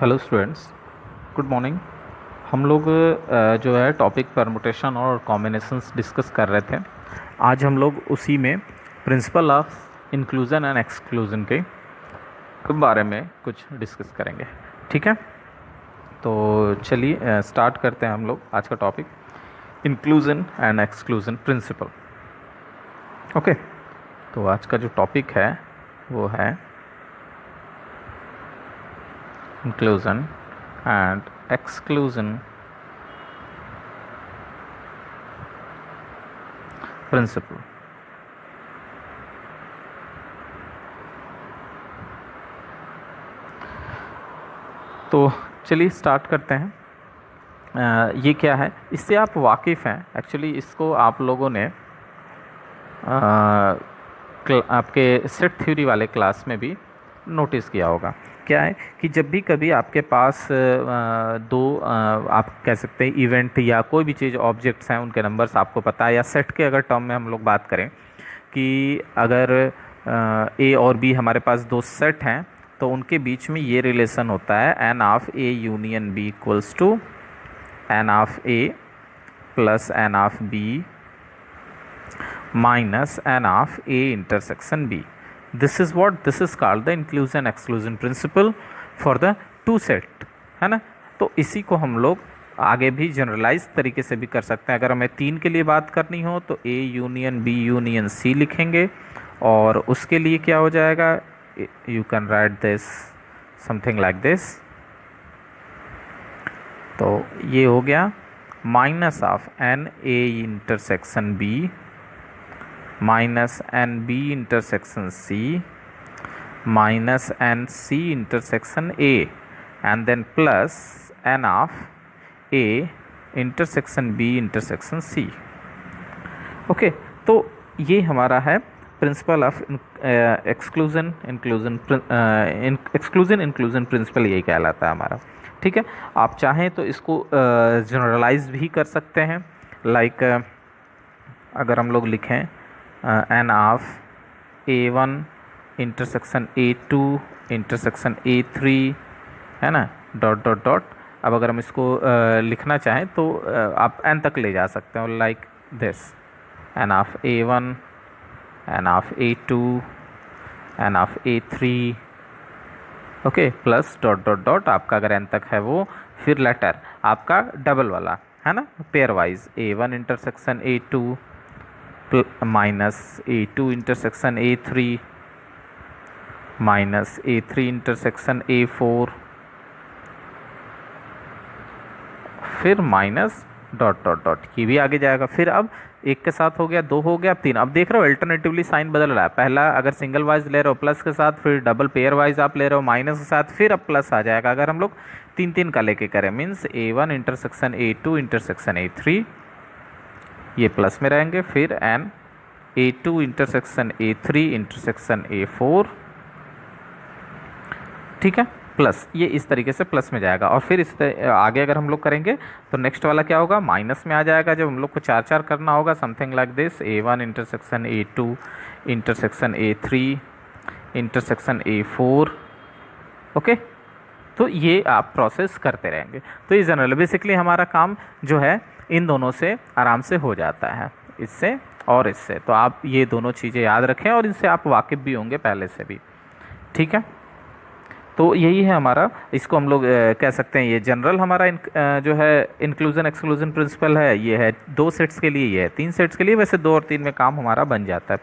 Hello students, good morning. हम लोग जो है टॉपिक परमुटेशन और कॉम्बिनेशंस डिस्कस कर रहे थे। आज हम लोग उसी में principle of inclusion and exclusion के बारे में कुछ डिस्कस करेंगे। ठीक है, तो चलिए स्टार्ट करते हैं हम लोग आज का topic, inclusion and exclusion principle. Okay, तो आज का जो टॉपिक है वो है inclusion and exclusion principle। तो चलिए स्टार्ट करते हैं। ये क्या है, इससे आप वाकिफ़ हैं। एक्चुअली इसको आप लोगों ने आपके सेट थ्योरी वाले क्लास में भी नोटिस किया होगा। क्या है कि जब भी कभी आपके पास दो आप कह सकते हैं इवेंट या कोई भी चीज़ ऑब्जेक्ट्स हैं, उनके नंबर्स आपको पता है, या सेट के अगर टर्म में हम लोग बात करें कि अगर ए और बी हमारे पास दो सेट हैं, तो उनके बीच में ये रिलेशन होता है n of A union B equals to n of A plus n of B minus n of A intersection B. This is what this is called the inclusion exclusion principle for the two set, है ना। तो इसी को हम लोग आगे भी generalise तरीके से भी कर सकते हैं। अगर हमें तीन के लिए बात करनी हो तो A union B union C लिखेंगे, और उसके लिए क्या हो जाएगा, you can write this something like this. तो ये हो गया minus of n A intersection B minus n B intersection C minus n C intersection A and then plus n of A intersection B intersection C. Okay, तो ये हमारा है principle of exclusion inclusion exclusion inclusion principle, यही कहलाता है हमारा। ठीक है, आप चाहें तो इसको जनरलाइज भी कर सकते हैं। लाइक अगर हम लोग लिखें n of A one intersection A two intersection A three, है ना, डॉट डॉट डॉट। अब अगर हम इसको लिखना चाहें तो आप एन तक ले जा सकते हो, like this n of A one n of A two n of A three, okay, plus dot dot dot. आपका अगर एन तक है वो, फिर लेटर आपका डबल वाला, है ना, pairwise A one intersection A two minus A two intersection A three minus A three intersection A four, फिर माइनस डॉट डॉट डॉट, ये भी आगे जाएगा। फिर अब एक के साथ हो गया, दो हो गया, तीन। अब देख रहे हो अल्टरनेटिवली साइन बदल रहा है। पहला अगर सिंगल वाइज ले रहे हो प्लस के साथ, फिर डबल पेयर वाइज आप ले रहे हो माइनस के साथ, फिर अब प्लस आ जाएगा। अगर हम लोग तीन तीन का लेके करें, means A one intersection A two intersection A three, ये प्लस में रहेंगे। फिर n A two intersection A three intersection A four, ठीक है, प्लस, ये इस तरीके से प्लस में जाएगा। और फिर इस आगे अगर हम लोग करेंगे तो नेक्स्ट वाला क्या होगा, माइनस में आ जाएगा। जब हम लोग को चार चार करना होगा, something like this A one intersection A two intersection A three intersection A four, okay. तो ये आप प्रोसेस करते रहेंगे। तो ये जनरल बेसिकली हमारा काम जो है इन दोनों से आराम से हो जाता है, इससे और इससे। तो आप ये दोनों चीज़ें याद रखें और इनसे आप वाकिफ़ भी होंगे पहले से भी। ठीक है, तो यही है हमारा, इसको हम लोग कह सकते हैं ये जनरल हमारा जो है इंक्लूजन एक्सक्लूजन प्रिंसिपल है। ये है दो सेट्स के लिए, ये है तीन सेट्स के लिए, वैसे दो और तीन में काम हमारा बन जाता है।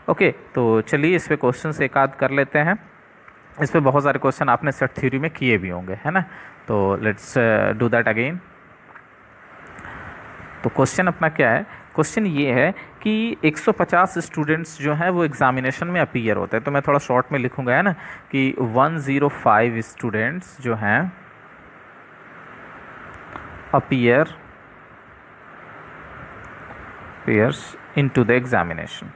ओके, तो चलिए इस पे क्वेश्चन एक आध कर लेते हैं। इस पे बहुत सारे क्वेश्चन आपने सेट थ्योरी में किए भी होंगे, है ना। तो लेट्स डू दैट अगेन। तो क्वेश्चन अपना क्या है, क्वेश्चन ये है कि 150 स्टूडेंट्स जो हैं वो एग्जामिनेशन में अपीयर होते हैं। तो मैं थोड़ा शॉर्ट में लिखूंगा, है ना, कि 105 स्टूडेंट्स जो हैं अपीयर्स इनटू द एग्जामिनेशन।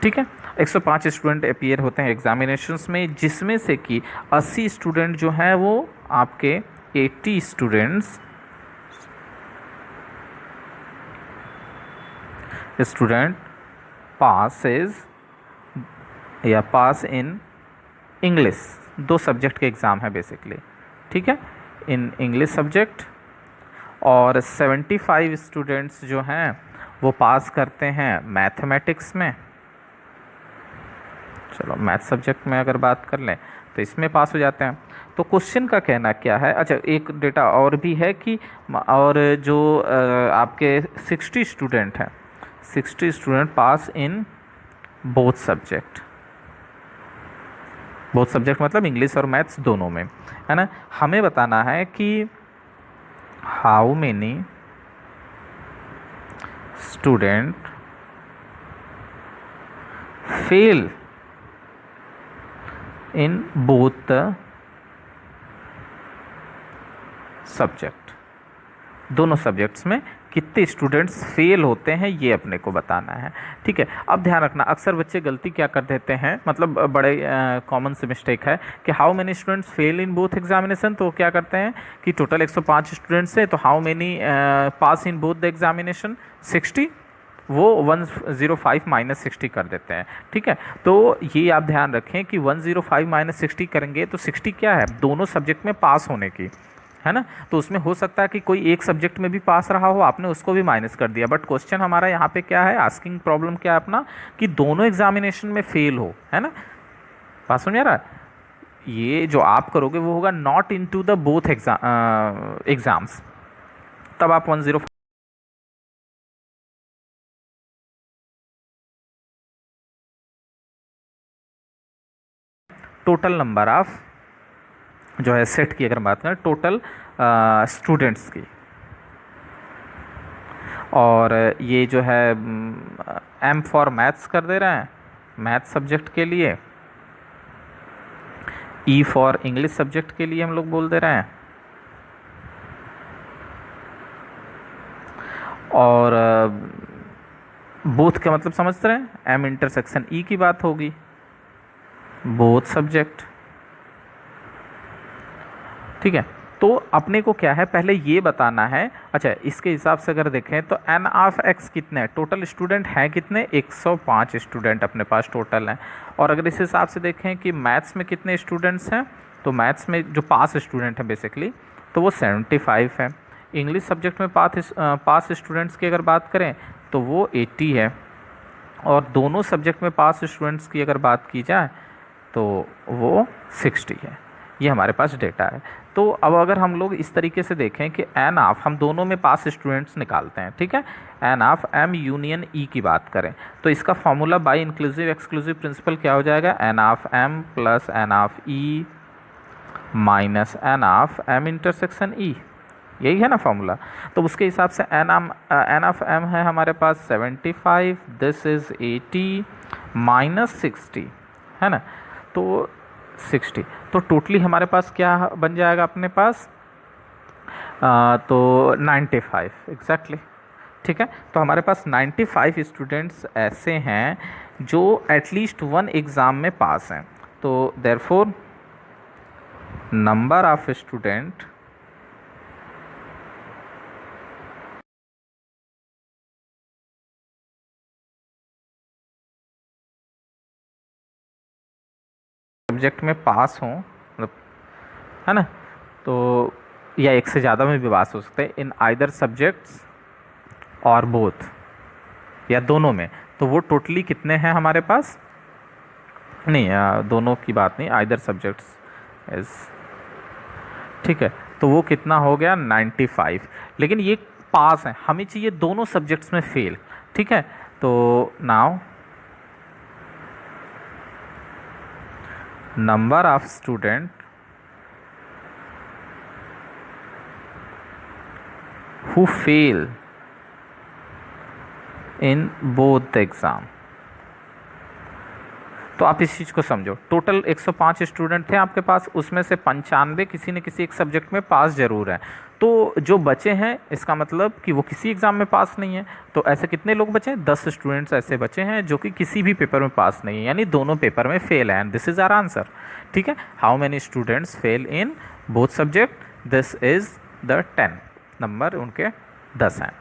ठीक है, 105 स्टूडेंट अपीयर होते हैं एग्जामिनेशंस में, जिसमें से कि 80 स्टूडेंट जो हैं वो आपके 80 स्टूडेंट्स student passes या पास इन इंग्लिश, 2 सब्जेक्ट के एग्ज़ाम है बेसिकली, ठीक है, इन इंग्लिश सब्जेक्ट। और 75 स्टूडेंट्स जो हैं वो पास करते हैं मैथमेटिक्स में। चलो मैथ सब्जेक्ट में अगर बात कर लें तो इसमें पास हो जाते हैं। तो क्वेश्चन का कहना क्या है, अच्छा एक डेटा और भी है कि और जो आपके 60 स्टूडेंट हैं, 60 स्टूडेंट पास इन बोथ सब्जेक्ट, बोथ सब्जेक्ट मतलब इंग्लिश और मैथ्स दोनों में, है ना। हमें बताना है कि how many student fail in both the subject, दोनों सब्जेक्ट्स में कितने स्टूडेंट्स फेल होते हैं ये अपने को बताना है, ठीक है। अब ध्यान रखना, अक्सर बच्चे गलती क्या कर देते हैं, मतलब बड़े कॉमन से मिस्टेक है कि how many students fail in both examination, तो क्या करते हैं कि टोटल 105 स्टूडेंट्स है तो how many pass in both the examination 60, वो 105 माइनस 60 कर देते हैं, ठीक है। तो ये आप ध्यान रखें कि 105 माइनस 60 करेंगे तो 60 क्या है, दोनों सब्जेक्ट में पास होने की, है ना। तो उसमें हो सकता है कि कोई एक सब्जेक्ट में भी पास रहा हो, आपने उसको भी माइनस कर दिया, बट क्वेश्चन हमारा यहाँ पे क्या है, आस्किंग प्रॉब्लम क्या है अपना, कि दोनों एग्जामिनेशन में फेल हो, है ना। बात समझ आ रहा है, ये जो आप करोगे वो होगा not into the both exams, तब आप 105 टोटल नंबर ऑफ जो है सेट की अगर बात करें, टोटल स्टूडेंट्स की, और ये जो है एम फॉर मैथ्स कर दे रहे हैं मैथ सब्जेक्ट के लिए, ई फॉर इंग्लिश सब्जेक्ट के लिए हम लोग बोल दे रहे हैं, और बोथ का मतलब समझ रहे हैं, एम इंटरसेक्शन ई की बात होगी, बोथ सब्जेक्ट, ठीक है। तो अपने को क्या है पहले ये बताना है, अच्छा इसके हिसाब से अगर देखें तो एन ऑफ एक्स कितने हैं, टोटल स्टूडेंट हैं कितने, 105 स्टूडेंट अपने पास टोटल हैं। और अगर इस हिसाब से देखें कि मैथ्स में कितने स्टूडेंट्स हैं, तो मैथ्स में जो पास स्टूडेंट हैं बेसिकली तो वो 75 है। इंग्लिश सब्जेक्ट में पास स्टूडेंट्स की अगर बात करें तो वो 80 है, और दोनों सब्जेक्ट में पास स्टूडेंट्स की अगर बात की जाए तो वो 60 है। ये हमारे पास डेटा है। तो अब अगर हम लोग इस तरीके से देखें कि एन ऑफ, हम दोनों में पास स्टूडेंट्स निकालते हैं, ठीक है, n of M union E की बात करें तो इसका formula by inclusive exclusive principle क्या हो जाएगा, n of M plus n of E minus n of M intersection E, यही है ना फॉर्मूला। तो उसके हिसाब से एन ऑफ एम है हमारे पास 75, दिस इज़ 80 माइनस 60, है ना, तो 60, तो टोटली हमारे पास क्या बन जाएगा अपने पास, तो 95 एग्जैक्टली, ठीक है। तो हमारे पास 95 स्टूडेंट्स ऐसे हैं जो एटलीस्ट वन एग्ज़ाम में पास हैं। तो therefore number of student subject में पास हों, मतलब है ना, तो या एक से ज़्यादा में भी पास हो सकते हैं इन आइदर सब्जेक्ट्स और बोथ, या दोनों में, तो वो टोटली कितने हैं हमारे पास, नहीं दोनों की बात नहीं, आइदर सब्जेक्ट्स इज, ठीक है। तो वो कितना हो गया 95, लेकिन ये पास है, हमें चाहिए दोनों सब्जेक्ट्स में फेल, ठीक है। तो now number of student who fail in both the exam, तो आप इस चीज़ को समझो, टोटल 105 स्टूडेंट थे आपके पास, उसमें से 95 किसी न किसी एक सब्जेक्ट में पास जरूर है, तो जो बचे हैं इसका मतलब कि वो किसी एग्ज़ाम में पास नहीं है। तो ऐसे कितने लोग बचे हैं, 10 स्टूडेंट्स ऐसे बचे हैं जो कि किसी भी पेपर में पास नहीं है, यानी दोनों पेपर में फेल है, and this is our answer, ठीक है। How many students fail in both subject, this is the 10, number उनके 10 हैं,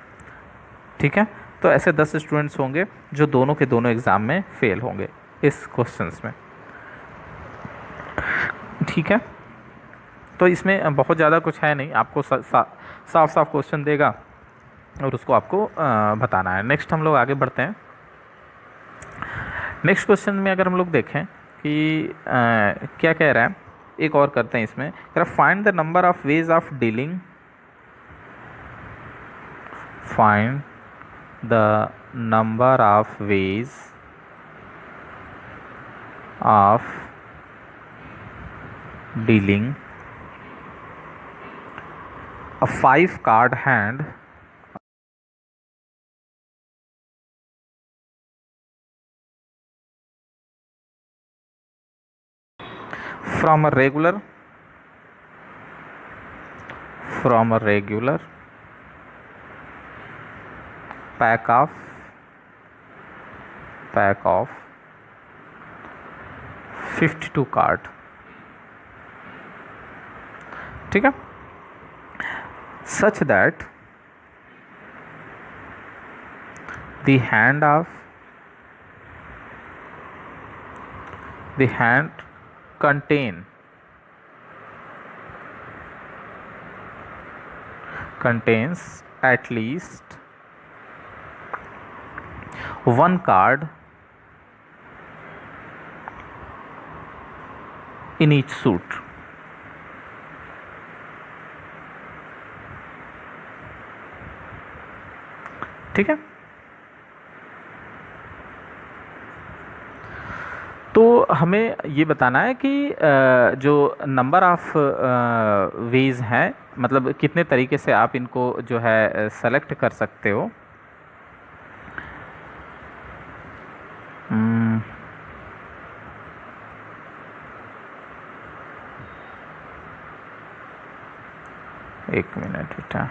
ठीक है। तो ऐसे 10 स्टूडेंट्स होंगे जो दोनों के दोनों एग्ज़ाम में फेल होंगे। इस क्वेश्चंस में। ठीक है, तो इसमें बहुत ज़्यादा कुछ है नहीं, आपको साफ साफ क्वेश्चन देगा और उसको आपको बताना है। नेक्स्ट हम लोग आगे बढ़ते हैं। नेक्स्ट क्वेश्चन में अगर हम लोग देखें कि क्या कह रहा है, एक और करते हैं इसमें। कह रहा find the number of ways of dealing, find the number of ways of dealing a 5 card hand from a regular pack of 52 card. ठीक है, such that the hand contains at least one card in each suit। ठीक है, तो हमें ये बताना है कि जो नंबर ऑफ वेज हैं, मतलब कितने तरीके से आप इनको जो है सेलेक्ट कर सकते हो। एक मिनट बेटा,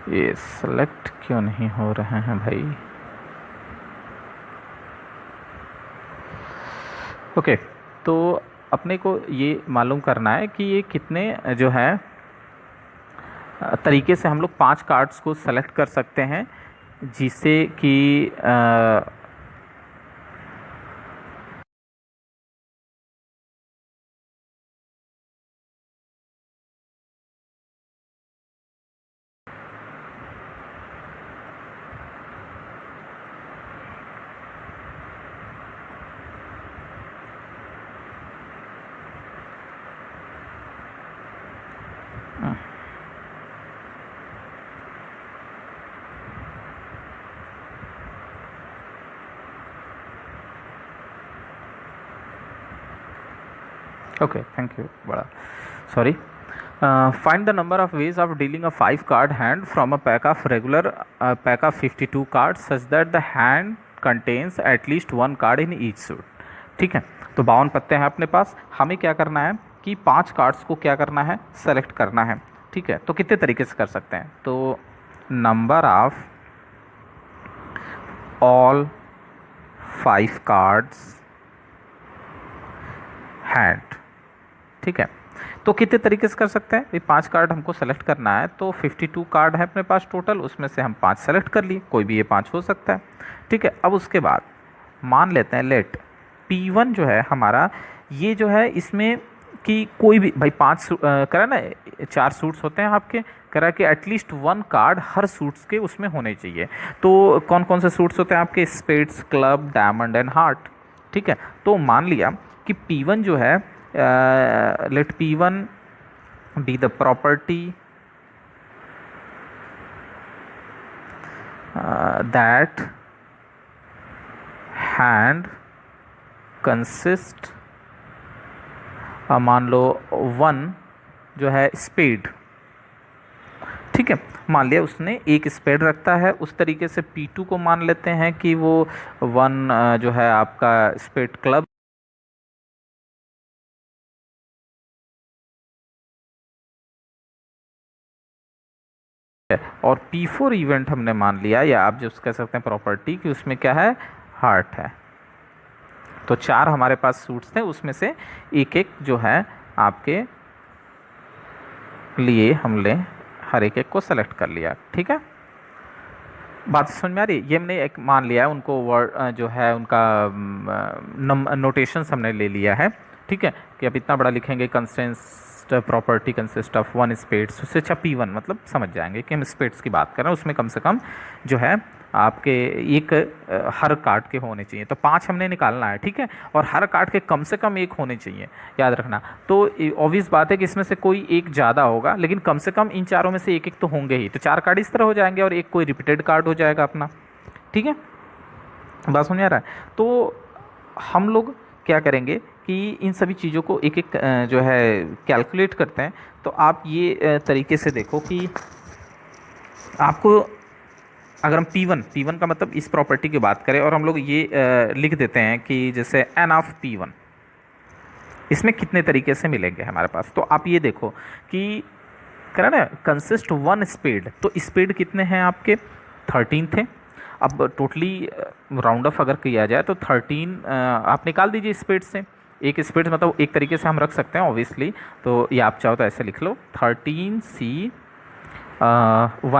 ये सेलेक्ट क्यों नहीं हो रहे हैं भाई। ओके, तो अपने को ये मालूम करना है कि ये कितने जो है तरीके से हम लोग 5 कार्ड्स को सेलेक्ट कर सकते हैं, जिससे कि ओके, थैंक यू, बड़ा sorry. Find the number of ways of dealing a 5 card hand from a pack of regular pack of 52 card such that the hand contains at least 1 card in each suit. ठीक है, तो 52 पत्ते हैं अपने पास, हमें क्या करना है कि 5 कार्ड्स को क्या करना है, सेलेक्ट करना है। ठीक है, तो कितने तरीके से कर सकते हैं, तो number of all 5 cards hand. ठीक है, तो कितने तरीके से कर सकते हैं, ये 5 कार्ड हमको सेलेक्ट करना है, तो 52 कार्ड है अपने पास टोटल, उसमें से हम 5 सेलेक्ट कर लिए, कोई भी ये 5 हो सकता है। ठीक है, अब उसके बाद मान लेते हैं लेट P1 जो है हमारा, ये जो है इसमें कि कोई भी भाई 5 करा ना, 4 सूट्स होते हैं आपके, करा कि एटलीस्ट 1 कार्ड हर सूट्स के उसमें होने चाहिए। तो कौन कौन से सूट्स होते हैं आपके, spades, club, diamond and heart. ठीक है, तो मान लिया कि P1 जो है, let P1 be the property that hand consist, मान लो 1 जो है स्पेड। ठीक है, मान लिया उसने एक स्पेड रखता है, उस तरीके से P2 को मान लेते हैं कि वो 1 जो है आपका स्पेड क्लब, और P4 इवेंट हमने मान लिया, या आप जो कह सकते हैं प्रॉपर्टी, कि उसमें क्या है, हार्ट है। तो 4 हमारे पास सूट्स थे, उसमें से एक एक जो है आपके लिए हमने हर एक को सेलेक्ट कर लिया। ठीक है, बात समझ में आ रही है? ये हमने एक मान लिया है, उनको वर्ड जो है उनका नोटेशंस हमने ले लिया है। ठीक है, कि अब इतना बड़ा लिखेंगे consist property consist of one spades, उससे अच्छा P1 मतलब समझ जाएंगे कि हम स्पेड्स की बात कर रहे हैं। उसमें कम से कम जो है आपके एक हर कार्ड के होने चाहिए, तो 5 हमने निकालना है। ठीक है, और हर कार्ड के कम से कम एक होने चाहिए, याद रखना। तो ऑब्वियस बात है कि इसमें से कोई एक ज़्यादा होगा, लेकिन कम से कम इन चारों में से एक एक तो होंगे ही। तो 4 कार्ड इस तरह हो जाएंगे और एक कोई रिपीटेड कार्ड हो जाएगा अपना। ठीक है, बात समझ आ रहा है? तो हम लोग क्या करेंगे कि इन सभी चीज़ों को एक एक जो है कैलकुलेट करते हैं। तो आप ये तरीके से देखो कि आपको अगर हम P1 का मतलब इस प्रॉपर्टी की बात करें और हम लोग ये लिख देते हैं कि जैसे n ऑफ P1, इसमें कितने तरीके से मिलेंगे हमारे पास। तो आप ये देखो कि करें ना कंसिस्ट वन स्पेड, तो स्पेड कितने हैं आपके 13 थे। अब टोटली राउंड ऑफ अगर किया जाए तो 13 आप निकाल दीजिए स्पेड से। एक स्पेड मतलब एक तरीके से हम रख सकते हैं ऑब्वियसली, तो ये आप चाहो तो ऐसे लिख लो 13C1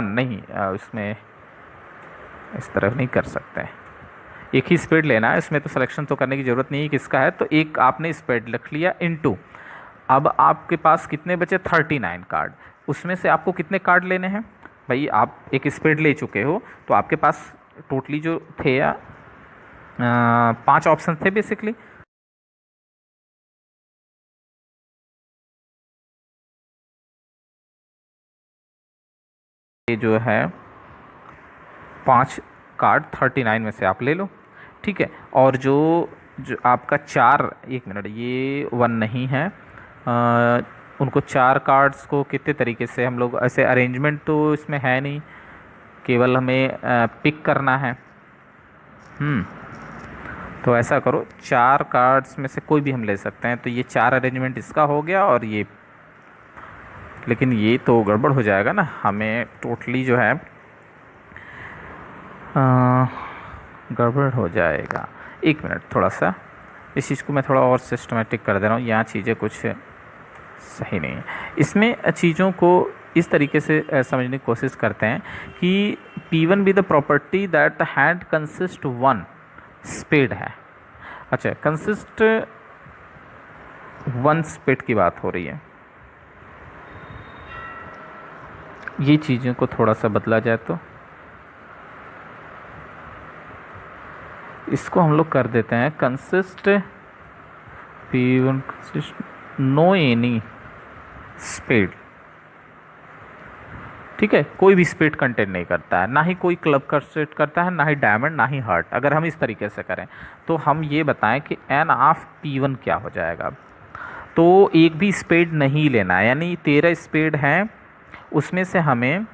नहीं, इसमें इस तरह नहीं कर सकते हैं। एक ही स्पेड लेना है, इसमें तो सिलेक्शन तो करने की ज़रूरत नहीं है किसका है। तो एक आपने स्पेड लिख लिया इनटू, अब आपके पास कितने बचे 39 कार्ड। उसमें से आपको कितने कार्ड लेने हैं भाई, आप एक स्पेड ले चुके हो तो आपके पास टोटली जो थे 5 ऑप्शन थे बेसिकली। ये जो है 5 कार्ड 39 में से आप ले लो। ठीक है, और जो जो आपका 4, एक मिनट, ये 1 नहीं है, उनको 4 कार्ड्स को कितने तरीके से हम लोग ऐसे अरेंजमेंट तो इसमें है नहीं, केवल हमें पिक करना है। तो ऐसा करो 4 कार्ड्स में से कोई भी हम ले सकते हैं। तो ये 4 अरेंजमेंट इसका हो गया और ये, लेकिन ये तो गड़बड़ हो जाएगा ना, हमें टोटली जो है गड़बड़ हो जाएगा। एक मिनट, थोड़ा सा इस चीज़ को मैं थोड़ा और सिस्टमेटिक कर दे रहा हूँ, यहाँ चीज़ें कुछ सही नहीं है। इसमें चीज़ों को इस तरीके से समझने की कोशिश करते हैं कि P1 be the property that had consist one spade है। अच्छा, कंसिस्ट वन स्पेड की बात हो रही है, ये चीज़ों को थोड़ा सा बदला जाए तो इसको हम लोग कर देते हैं consist P1 consist no any spade. ठीक है, कोई भी स्पेड कंटेन नहीं करता है, ना ही कोई क्लब कंसिस्ट करता है, ना ही डायमंड, ना ही हार्ट। अगर हम इस तरीके से करें तो हम ये बताएं कि n ऑफ P1 क्या हो जाएगा। तो एक भी स्पेड नहीं लेना है, यानी 13 स्पेड हैं, उसमें से हमें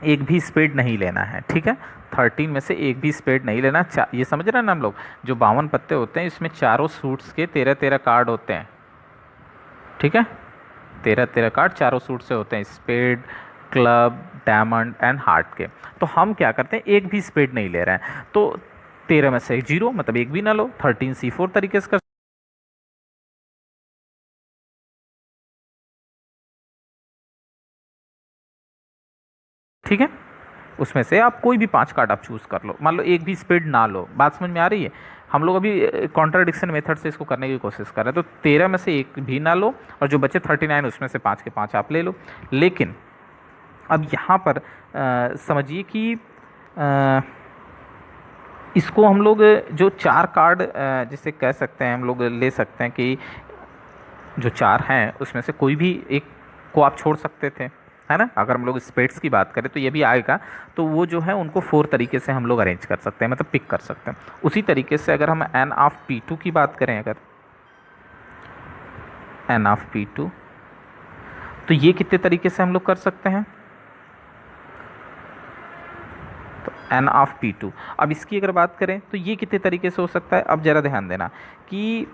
एक भी स्पेड नहीं लेना है। ठीक है, 13 में से एक भी स्पेड नहीं लेना। ये समझ रहे हैं ना हम लोग, जो 52 पत्ते होते हैं इसमें चारों सूट्स के 13-13 कार्ड होते हैं। ठीक है, 13-13 कार्ड चारों सूट से होते हैं, spade, club, diamond and heart के। तो हम क्या करते हैं, एक भी स्पेड नहीं ले रहे हैं, तो 13 में से 0 मतलब एक भी ना लो, 13C4 तरीके से कर। ठीक है, उसमें से आप कोई भी 5 कार्ड आप चूज़ कर लो, मान लो एक भी स्पेड ना लो। बात समझ में आ रही है? हम लोग अभी कॉन्ट्राडिक्शन मेथड से इसको करने की कोशिश कर रहे हैं। तो 13 में से एक भी ना लो और जो बचे 39 उसमें से 5 के 5 आप ले लो। लेकिन अब यहाँ पर समझिए कि इसको हम लोग जो 4 कार्ड जिसे कह सकते हैं हम लोग ले सकते हैं कि जो 4 हैं उसमें से कोई भी एक को आप छोड़ सकते थे, है ना। अगर हम लोग स्पेड्स की बात करें तो ये भी आएगा, तो वो जो है उनको 4 तरीके से हम लोग अरेंज कर सकते हैं, मतलब पिक कर सकते हैं। उसी तरीके से अगर हम n ऑफ P2 की बात करें, अगर n ऑफ P2, तो ये कितने तरीके से हम लोग कर सकते हैं, तो n ऑफ P2। अब इसकी अगर बात करें तो ये कितने तरीके से हो सकता है। अब ज़रा ध्यान देना कि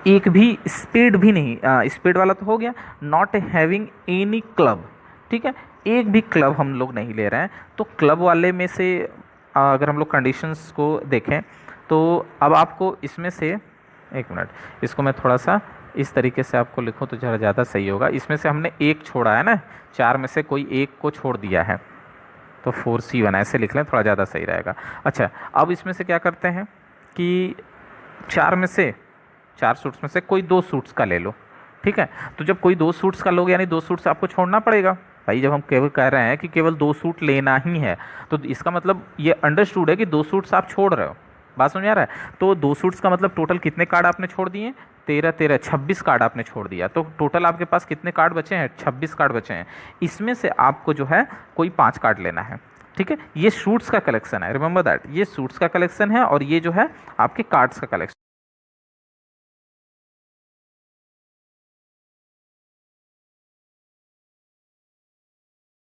एक भी स्पेड भी नहीं, स्पेड वाला तो हो गया, नॉट हैविंग एनी क्लब। ठीक है, एक भी क्लब हम लोग नहीं ले रहे हैं। तो क्लब वाले में से अगर हम लोग कंडीशंस को देखें तो अब आपको इसमें से, एक मिनट, इसको मैं थोड़ा सा इस तरीके से आपको लिखो तो ज़रा ज़्यादा सही होगा। इसमें से हमने एक छोड़ा है ना, 4 में से कोई एक को छोड़ दिया है, तो 4C1 ऐसे लिख लें, थोड़ा ज़्यादा सही रहेगा। अच्छा, अब इसमें से क्या करते हैं कि 4 सूट्स में से कोई 2 सूट्स का ले लो, ठीक है। तो जब कोई 2 सूट्स का लोगे यानी 2 सूट्स आपको छोड़ना पड़ेगा भाई। जब हम केवल कह रहे हैं कि केवल 2 सूट लेना ही है, तो इसका मतलब ये अंडरस्टूड है कि 2 सूट्स आप छोड़ रहे हो। बात समझ आ रहा है? तो 2 सूट्स का मतलब टोटल कितने कार्ड आपने छोड़ दिए? 13 13 26 कार्ड आपने छोड़ दिया। तो टोटल आपके पास कितने कार्ड बचे हैं? 26 कार्ड बचे हैं। इसमें से आपको जो है कोई 5 कार्ड लेना है, ठीक है। ये सूट्स का कलेक्शन है, रिमेंबर दैट, ये सूट्स का कलेक्शन है और ये जो है आपके कार्ड्स का कलेक्शन।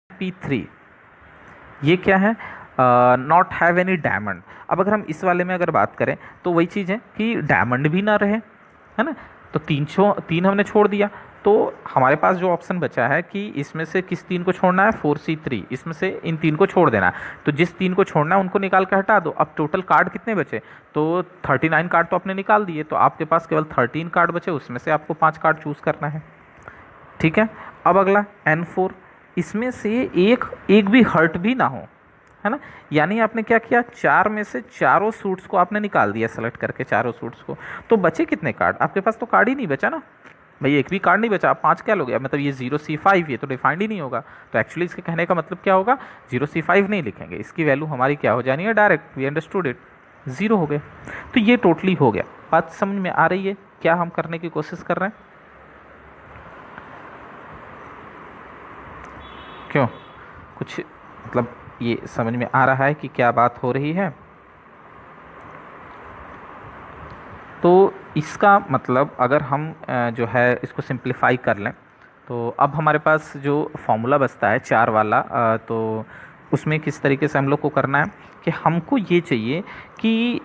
P3 ये क्या है? Not have any diamond. अब अगर हम इस वाले में अगर बात करें तो वही चीज़ है कि डायमंड भी ना रहे, है ना। तो 3 हमने छोड़ दिया, तो हमारे पास जो ऑप्शन बचा है कि इसमें से किस 3 को छोड़ना है? 4C3, इसमें से इन 3 को छोड़ देना है। तो जिस 3 को छोड़ना है उनको निकाल कर हटा दो। अब टोटल कार्ड कितने बचे? तो 39 कार्ड तो आपने निकाल दिए, तो आपके पास केवल 13 कार्ड बचे, उसमें से आपको 5 कार्ड चूज़ करना है, ठीक है। अब अगला N4, इसमें से एक एक भी हर्ट भी ना हो, है ना। यानी आपने क्या किया? 4 में से चारों सूट्स को आपने निकाल दिया सेलेक्ट करके, चारों सूट्स को। तो बचे कितने कार्ड? आपके पास तो कार्ड ही नहीं बचा ना भाई, एक भी कार्ड नहीं बचा। आप 5 क्या लोगे? मतलब ये 0C5, ये तो डिफाइंड ही नहीं होगा। तो एक्चुअली इसके कहने का मतलब क्या होगा? 0C5 नहीं लिखेंगे, इसकी वैल्यू हमारी क्या हो जानी है? डायरेक्ट, वी अंडरस्टूड इट, 0 हो गए। तो ये टोटली हो गया। बात समझ में आ रही है क्या हम करने की कोशिश कर रहे हैं? क्यों, कुछ मतलब ये समझ में आ रहा है कि क्या बात हो रही है? तो इसका मतलब अगर हम जो है इसको सिंप्लीफाई कर लें, तो अब हमारे पास जो फॉर्मूला बचता है 4 वाला, तो उसमें किस तरीके से हम लोग को करना है कि हमको ये चाहिए कि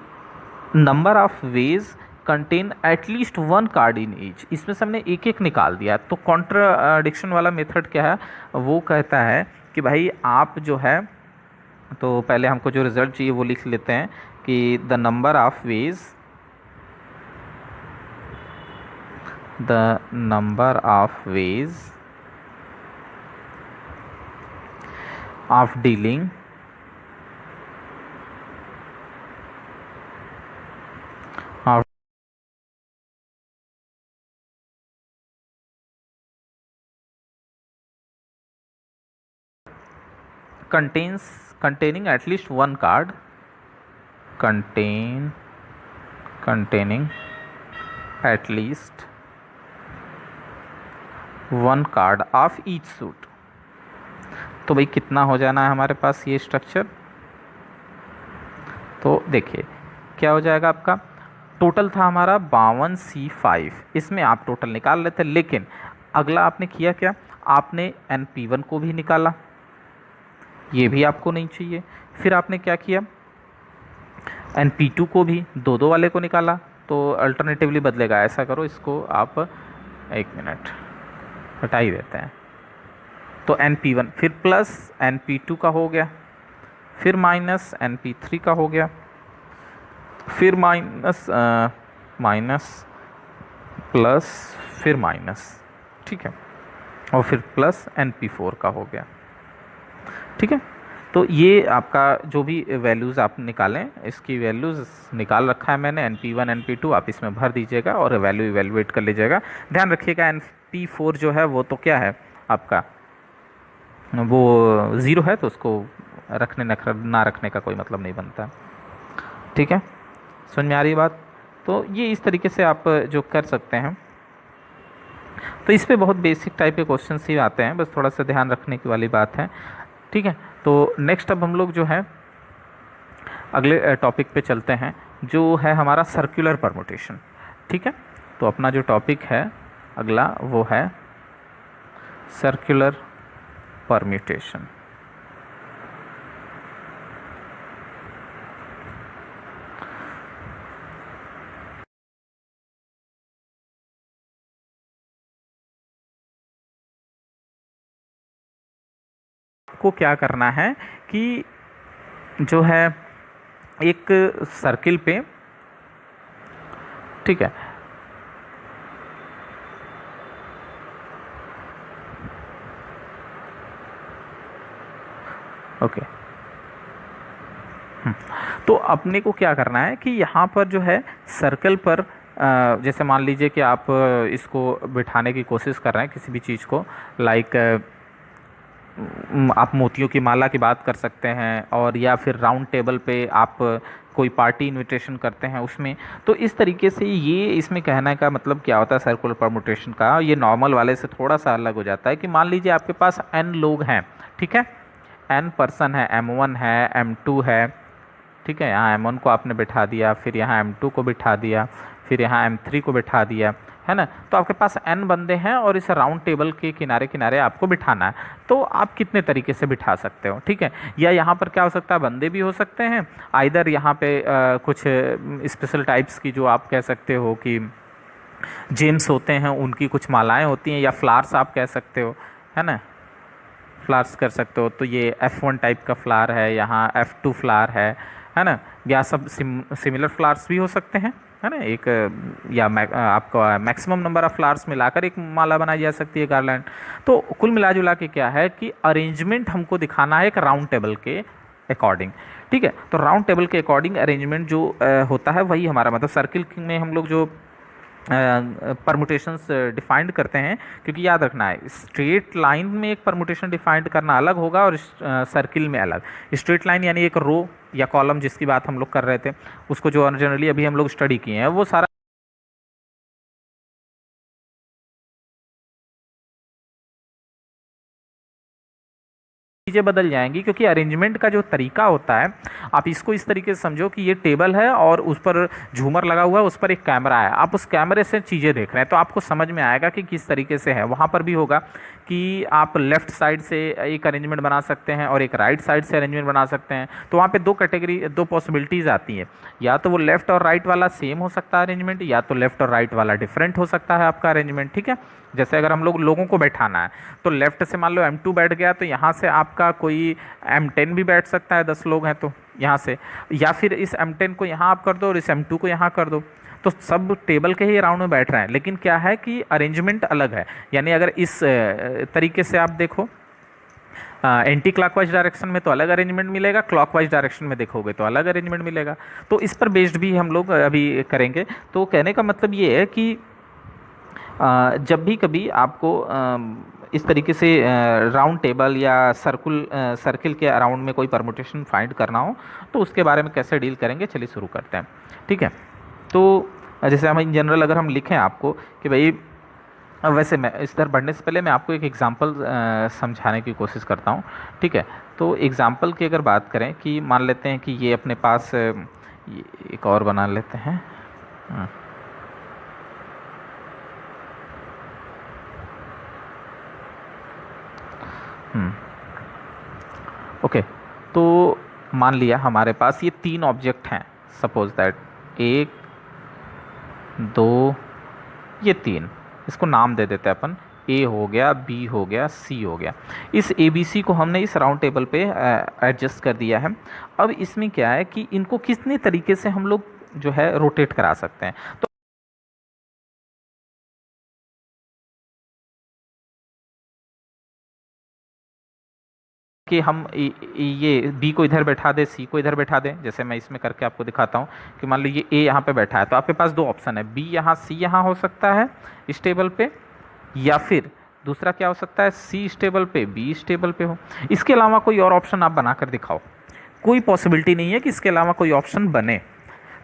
number of veg contain at least 1 card in each. इसमें से हमने एक एक निकाल दिया। तो कॉन्ट्राडिक्शन वाला मेथड क्या है? वो कहता है कि भाई आप जो है, तो पहले हमको जो रिजल्ट चाहिए वो लिख लेते हैं कि the number of veg, the number of ways of dealing of containing at least 1 card, containing at least 1 card of each suit। तो भाई कितना हो जाना है हमारे पास ये स्ट्रक्चर? तो देखिए क्या हो जाएगा आपका। टोटल था हमारा 52C5, इसमें आप टोटल निकाल लेते, लेकिन अगला आपने किया क्या? आपने NP1 को भी निकाला, ये भी आपको नहीं चाहिए। फिर आपने क्या किया? NP2 को भी, दो दो वाले को निकाला। तो अल्टरनेटिवली बदलेगा, ऐसा करो इसको आप, एक मिनट हटा ही देते हैं। तो NP1 फिर प्लस NP2 का हो गया, फिर माइनस NP3 का हो गया, फिर माइनस प्लस, फिर माइनस, ठीक है, और फिर प्लस NP4 का हो गया, ठीक है। तो ये आपका जो भी वैल्यूज़ आप निकालें, इसकी वैल्यूज़ निकाल रखा है मैंने, NP1 NP2 आप इसमें भर दीजिएगा और वैल्यू इवेलुएट कर लीजिएगा। ध्यान रखिएगा NP4 जो है वो तो क्या है आपका, वो 0 है, तो उसको रखने ना रखने का कोई मतलब नहीं बनता, ठीक है। समझ में आ रही बात? तो ये इस तरीके से आप जो कर सकते हैं। तो इस पे बहुत बेसिक टाइप के क्वेश्चन ही आते हैं, बस थोड़ा सा ध्यान रखने की वाली बात है, ठीक है। तो नेक्स्ट अब हम लोग जो है अगले टॉपिक पे चलते हैं, जो है हमारा सर्कुलर परमुटेशन, ठीक है। तो अपना जो टॉपिक है अगला वो है सर्कुलर परम्यूटेशन। को क्या करना है कि जो है एक सर्किल पे, ठीक है, ओके। तो अपने को क्या करना है कि यहाँ पर जो है सर्कल पर जैसे मान लीजिए कि आप इसको बिठाने की कोशिश कर रहे हैं किसी भी चीज़ को, लाइक आप मोतियों की माला की बात कर सकते हैं, और या फिर राउंड टेबल पे आप कोई पार्टी इनविटेशन करते हैं उसमें। तो इस तरीके से ये इसमें कहने का मतलब क्या होता है सर्कुलर परमुटेशन का, ये नॉर्मल वाले से थोड़ा सा अलग हो जाता है कि मान लीजिए आपके पास n लोग हैं, ठीक है, n पर्सन है, m1 है, m2 है, ठीक है, यहाँ M1 को आपने बिठा दिया, फिर यहाँ M2 को बिठा दिया, फिर यहाँ M3 को बिठा दिया, है ना। तो आपके पास n बंदे हैं और इस राउंड टेबल के किनारे किनारे आपको बिठाना है। तो आप कितने तरीके से बिठा सकते हो, ठीक है। या यहाँ पर क्या हो सकता है, बंदे भी हो सकते हैं, आइदर यहाँ पे कुछ स्पेशल टाइप्स की जो आप कह सकते हो कि जेम्स होते हैं, उनकी कुछ मालाएं होती हैं, या फ्लावर्स आप कह सकते हो, है ना, फ्लावर्स कर सकते हो। तो ये F1 टाइप का फ्लावर है, यहाँ F2 फ्लावर है ना। या सब सिमिलर फ्लावर्स भी हो सकते हैं, है ना। एक या आपका मैक्सिमम नंबर ऑफ फ्लावर्स मिलाकर एक माला बनाई जा सकती है, गार्लैंड। तो कुल मिला जुला के क्या है कि अरेंजमेंट हमको दिखाना है एक राउंड टेबल के अकॉर्डिंग, ठीक है। तो राउंड टेबल के अकॉर्डिंग अरेंजमेंट जो होता है वही हमारा मतलब सर्किल में हम लोग जो परमुटेशंस डिफाइंड करते हैं, क्योंकि याद रखना है स्ट्रेट लाइन में एक परमुटेशन डिफाइंड करना अलग होगा और सर्किल में अलग। स्ट्रेट लाइन यानी एक रो या कॉलम जिसकी बात हम लोग कर रहे थे, उसको जो जनरली अभी हम लोग स्टडी किए हैं वो सारा चीज़ें बदल जाएंगी, क्योंकि अरेंजमेंट का जो तरीका होता है, आप इसको इस तरीके से समझो कि ये टेबल है और उस पर झूमर लगा हुआ है, उस पर एक कैमरा है, आप उस कैमरे से चीज़ें देख रहे हैं, तो आपको समझ में आएगा कि किस तरीके से है। वहाँ पर भी होगा कि आप लेफ़्ट साइड से एक अरेंजमेंट बना सकते हैं और एक राइट साइड से अरेंजमेंट बना सकते हैं। तो वहाँ पे दो कैटेगरी, दो पॉसिबिलिटीज़ आती हैं, या तो वो लेफ़्ट और राइट वाला सेम हो सकता है अरेंजमेंट, या तो लेफ़्ट और राइट वाला डिफरेंट हो सकता है आपका अरेंजमेंट, ठीक है। जैसे अगर हम लोगों को बैठाना है, तो लेफ़्ट से मान लो M2 बैठ गया, तो यहाँ से आपका कोई M10 भी बैठ सकता है, 10 लोग हैं तो यहाँ से, या फिर इस M10 को यहाँ आप कर दो और इस M2 को यहाँ कर दो, तो सब टेबल के ही राउंड में बैठ रहे हैं, लेकिन क्या है कि अरेंजमेंट अलग है। यानी अगर इस तरीके से आप देखो एंटी क्लॉकवाइज डायरेक्शन में तो अलग अरेंजमेंट मिलेगा, क्लॉकवाइज डायरेक्शन में देखोगे तो अलग अरेंजमेंट मिलेगा। तो इस पर बेस्ड भी हम लोग अभी करेंगे। तो कहने का मतलब ये है कि जब भी कभी आपको इस तरीके से राउंड टेबल या सर्किल के अराउंड में कोई परमुटेशन फाइंड करना हो, तो उसके बारे में कैसे डील करेंगे, चलिए शुरू करते हैं, ठीक है। तो जैसे हम इन जनरल अगर हम लिखें आपको कि भाई, वैसे मैं इस तरह बढ़ने से पहले मैं आपको एक एग्जांपल समझाने की कोशिश करता हूँ, ठीक है। तो एग्जांपल की अगर बात करें कि मान लेते हैं कि ये अपने पास ये एक और बना लेते हैं। ओके, तो मान लिया हमारे पास ये 3 ऑब्जेक्ट हैं, सपोज दैट 1 2, ये 3, इसको नाम दे देते हैं अपन, A हो गया, B हो गया, C हो गया। इस ABC को हमने इस राउंड टेबल पे एडजस्ट कर दिया है। अब इसमें क्या है कि इनको कितने तरीके से हम लोग जो है रोटेट करा सकते हैं। तो कि हम ये B को इधर बैठा दें, C को इधर बैठा दें। जैसे मैं इसमें करके आपको दिखाता हूँ कि मान लीजिए A यहाँ पे बैठा है, तो आपके पास 2 ऑप्शन है, B यहाँ, C यहाँ हो सकता है इस टेबल पे, या फिर दूसरा क्या हो सकता है, C इस टेबल पे, B इस टेबल पे हो। इसके अलावा कोई और ऑप्शन आप बनाकर दिखाओ, कोई पॉसिबिलिटी नहीं है कि इसके अलावा कोई ऑप्शन बने।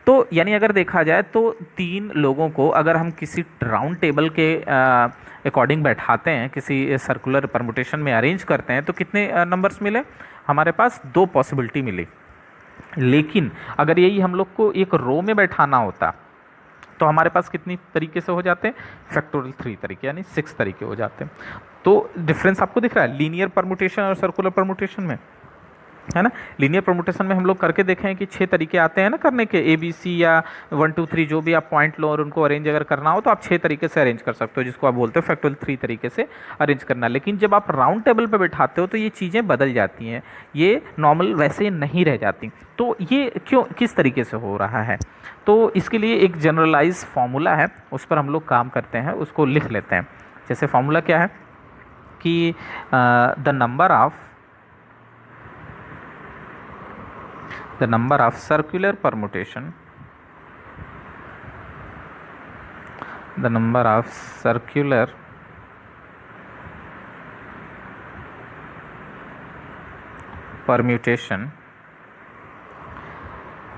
तो यानी अगर देखा जाए तो 3 लोगों को अगर हम किसी राउंड टेबल के अकॉर्डिंग बैठाते हैं, किसी सर्कुलर परमुटेशन में अरेंज करते हैं, तो कितने नंबर्स मिले हमारे पास, 2 पॉसिबिलिटी मिली। लेकिन अगर यही हम लोग को एक रो में बैठाना होता तो हमारे पास कितनी तरीके से हो जाते हैं, फैक्टोरियल 3 तरीके, यानी 6 तरीके हो जाते हैं। तो डिफरेंस आपको दिख रहा है लीनियर परमुटेशन और सर्कुलर परमुटेशन में, है ना। लीनियर परमुटेशन में हम लोग करके देखे हैं कि 6 तरीके आते हैं ना करने के, ABC या 1 2 3 जो भी आप पॉइंट लो और उनको अरेंज अगर करना हो तो आप 6 तरीके से अरेंज कर सकते हो, जिसको आप बोलते हो फैक्टोरियल 3 तरीके से अरेंज करना। लेकिन जब आप राउंड टेबल पर बैठाते हो तो ये चीज़ें बदल जाती हैं, ये नॉर्मल वैसे नहीं रह जाती। तो ये क्यों, किस तरीके से हो रहा है, तो इसके लिए एक जनरलाइज फार्मूला है, उस पर हम लोग काम करते हैं, उसको लिख लेते हैं। जैसे फार्मूला क्या है कि the number of the number of circular permutation, the number of circular permutation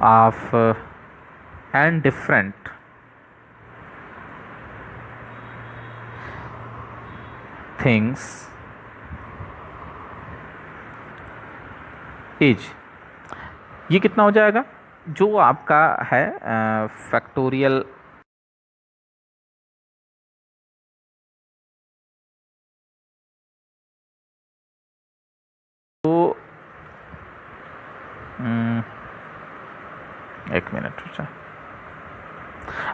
of and different things is, ये कितना हो जाएगा जो आपका है फैक्टोरियल तो एक मिनट रुचा,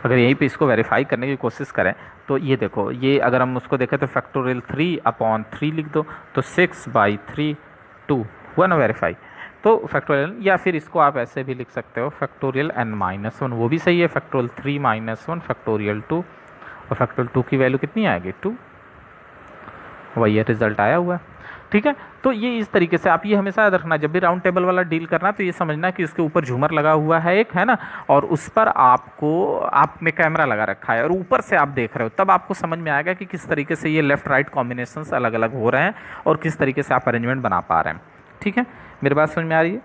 अगर यहीं पे इसको वेरीफाई करने की कोशिश करें तो ये देखो, ये अगर हम उसको देखें तो फैक्टोरियल 3/3 लिख दो तो 6/3 2 हुआ ना वेरीफाई। तो फैक्टोरियल, या फिर इसको आप ऐसे भी लिख सकते हो फैक्टोरियल n-1, वो भी सही है। फैक्टोरियल 3-1 फैक्टोरियल 2, और फैक्टोरियल 2 की वैल्यू कितनी आएगी 2, वही है रिजल्ट आया हुआ है। ठीक है, तो ये इस तरीके से आप ये हमेशा याद रखना, जब भी राउंड टेबल वाला डील करना तो ये समझना कि उसके ऊपर झूमर लगा हुआ है एक, है ना, और उस पर आपको आप में कैमरा लगा रखा है और ऊपर से आप देख रहे हो, तब आपको समझ में आएगा कि किस तरीके से ये लेफ्ट राइट कॉम्बिनेशंस अलग अलग हो रहे हैं और किस तरीके से आप अरेंजमेंट बना पा रहे हैं। ठीक है, मेरी बात समझ में आ रही है?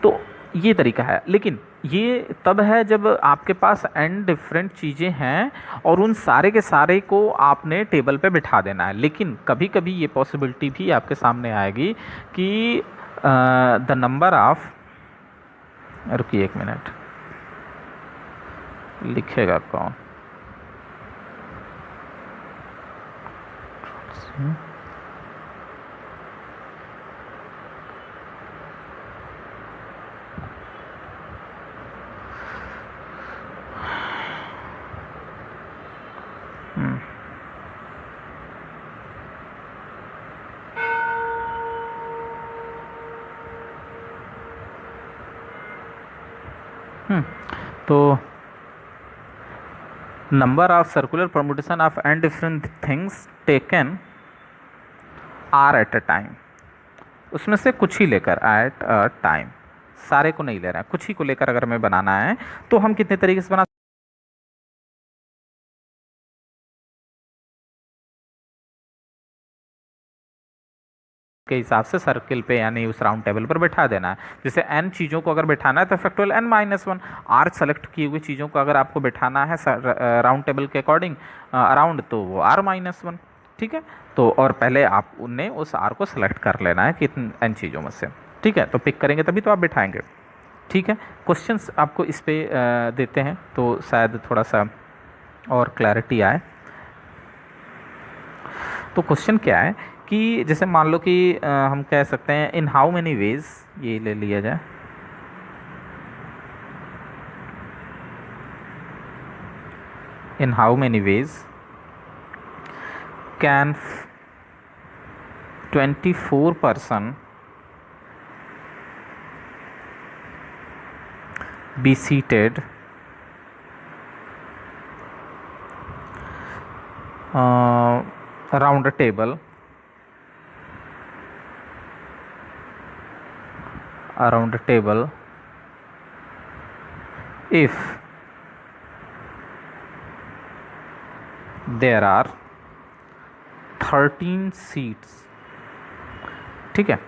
तो ये तरीका है, लेकिन ये तब है जब आपके पास n डिफरेंट चीज़ें हैं और उन सारे के सारे को आपने टेबल पे बिठा देना है। लेकिन कभी कभी ये पॉसिबिलिटी भी आपके सामने आएगी कि द नंबर ऑफ, रुकिए एक मिनट, लिखेगा कौन, तो number of circular permutation of n different things taken r at a time, उसमें से कुछ ही लेकर एट अ टाइम, सारे को नहीं ले रहे हैं, कुछ ही को लेकर अगर हमें बनाना है तो हम कितने तरीके से बना के हिसाब से सर्किल पे यानी उस राउंड टेबल पर बैठा देना है। जैसे n चीज़ों को अगर बैठाना है तो फैक्टोरियल n-1, r सेलेक्ट किए हुए चीज़ों को अगर आपको बैठाना है राउंड टेबल के अकॉर्डिंग अराउंड तो वो r-1। ठीक है, तो और पहले आप उन्हें उस r को सेलेक्ट कर लेना है कि n चीज़ों में से। ठीक है, तो पिक करेंगे तभी तो आप बैठाएंगे। ठीक है, क्वेश्चंस आपको इस पर देते हैं तो शायद थोड़ा सा और क्लैरिटी आए। तो क्वेश्चन क्या है कि जैसे मान लो कि हम कह सकते हैं इन हाउ मेनी वेज, ये ले लिया जाए, इन how many veg can 24 person be seated around a table if there are 13 seats। ठीक है,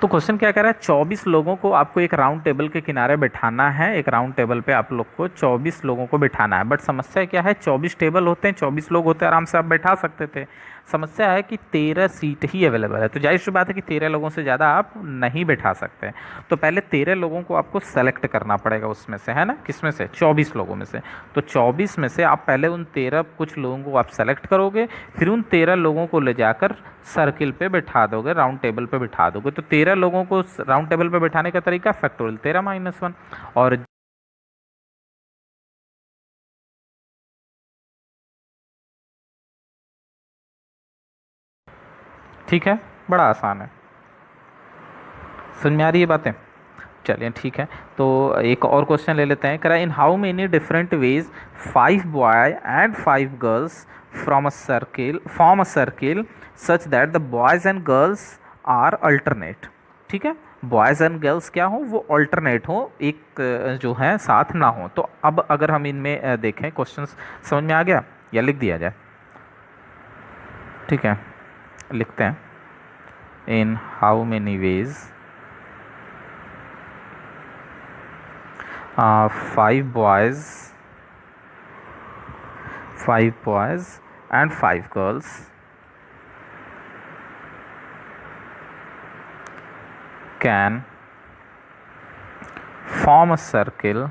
तो क्वेश्चन क्या कह रहा है, 24 लोगों को आपको एक राउंड टेबल के किनारे बैठाना है, एक राउंड टेबल पे आप लोग को 24 लोगों को बैठाना है। बट समस्या क्या है, 24 टेबल होते हैं, 24 लोग होते हैं, आराम से आप बैठा सकते थे। समस्या है कि 13 सीट ही अवेलेबल है, तो जाहिर सी बात है कि 13 लोगों से ज़्यादा आप नहीं बैठा सकते। तो पहले 13 लोगों को आपको सेलेक्ट करना पड़ेगा उसमें से, है ना, किसमें से, 24 लोगों में से। तो 24 में से आप पहले उन 13 कुछ लोगों को आप सेलेक्ट करोगे, फिर उन 13 लोगों को ले जाकर सर्किल पे बैठा दोगे, राउंड टेबल पे बैठा दोगे। तो 13 लोगों को राउंड टेबल पे बैठाने का तरीका फैक्टोरियल 13-1, और ठीक है, बड़ा आसान है, समझ में आ रही है बातें? चलिए ठीक है, तो एक और क्वेश्चन ले लेते हैं। कह रहा है in how many different ways 5 boy and 5 girls form a circle such that the boys and girls are alternate. ठीक है, बॉयज़ एंड गर्ल्स क्या हो, वो अल्टरनेट हो, एक जो है साथ ना हो। तो अब अगर हम इनमें देखें, क्वेश्चंस समझ में आ गया या लिख दिया जाए? ठीक है, लिखते हैं। इन how many veg 5 boys and 5 girls can form a circle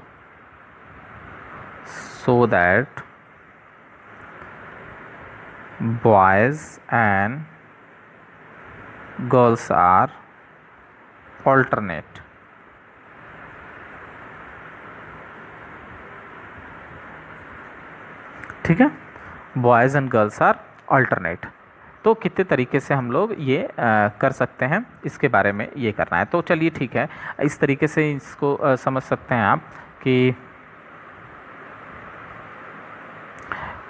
so that boys and girls are alternate। ठीक है, boys and girls are alternate. तो कितने तरीके से हम लोग ये कर सकते हैं, इसके बारे में ये करना है। तो चलिए ठीक है, इस तरीके से इसको समझ सकते हैं आप कि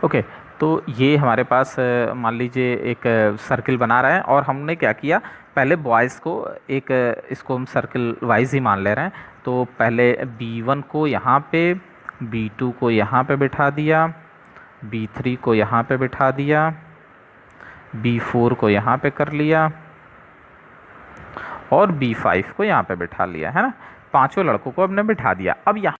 ओके। तो ये हमारे पास मान लीजिए एक सर्किल बना रहा है, और हमने क्या किया, पहले बॉयज़ को एक इसको हम सर्किल वाइज ही मान ले रहे हैं। तो पहले B1 को यहाँ पे, B2 को यहाँ पे बिठा दिया, B3 को यहाँ पे बिठा दिया, B4 को यहाँ पे कर लिया, और B5 को यहाँ पे बिठा लिया, है ना। पांचों लड़कों को हमने बिठा दिया। अब यहाँ